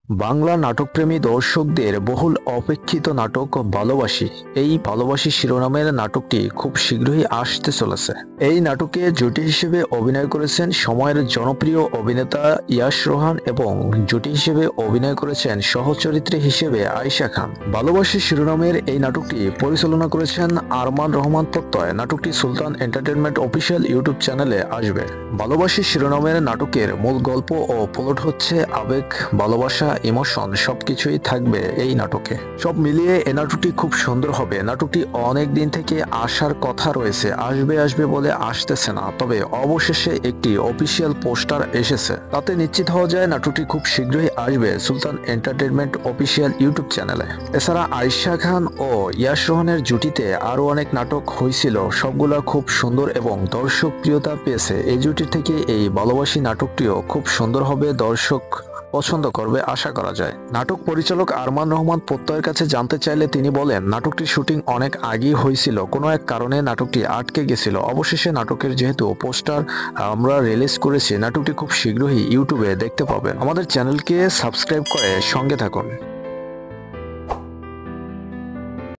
বাংলা নাটকপ্রেমী দর্শকদের বহুল অপেক্ষিত নাটক ভালোবাসি। এই ভালোবাসি শিরোনামের নাটকটি খুব শীঘ্রই আসতে চলেছে। এই নাটকে জুটি হিসেবে অভিনয় করেছেন সময়ের জনপ্রিয় অভিনেতা ইয়াশ রোহান এবং জুটি হিসেবে অভিনয় করেছেন সহচরিত্রী হিসেবে আয়েশা খান। ভালোবাসি শিরোনামের এই নাটকটি পরিচালনা করেছেন আরমান রহমান প্রত্যয়। নাটকটি সুলতান এন্টারটেইনমেন্ট অফিসিয়াল ইউটিউব চ্যানেলে আসবে। ভালোবাসি শিরোনামের নাটকের মূল গল্প ও প্লট হচ্ছে আবেগ, ভালোবাসা, ইমোশন সবকিছুই থাকবে এই নাটকে। সব মিলিয়ে এই নাটকটি খুব সুন্দর হবে। নাটকটি অনেক দিন থেকে আসার কথা রয়েছে, আসবে আসবে বলে আসতেছে না, তবে অবশেষে একটি অফিসিয়াল পোস্টার এসেছে। তাতে নিশ্চিত হওয়া যায় নাটকটি খুব শীঘ্রই আসবে সুলতান এন্টারটেইনমেন্ট অফিসিয়াল ইউটিউব চ্যানেলে। এছাড়া আয়েশা খান ও ইয়াশ রোহানের জুটিতে আরো অনেক নাটক হয়েছিল, সবগুলা খুব সুন্দর এবং দর্শক প্রিয়তা পেয়েছে। এই জুটি থেকে এই ভালোবাসি নাটকটিও খুব সুন্দর হবে, দর্শক পছন্দ করবে আশা করা যায়। নাটক পরিচালক আরমান রহমান প্রত্যয়ের কাছে জানতে চাইলে তিনি বলেন, নাটকটির শুটিং অনেক আগেই হয়েছিল, কোনো এক কারণে নাটকটি আটকে গেছিল। অবশেষে নাটকের যেহেতু পোস্টার আমরা রিলিজ করেছি, নাটকটি খুব শীঘ্রই ইউটিউবে দেখতে পাবেন। আমাদের চ্যানেলকে সাবস্ক্রাইব করে সঙ্গে থাকুন।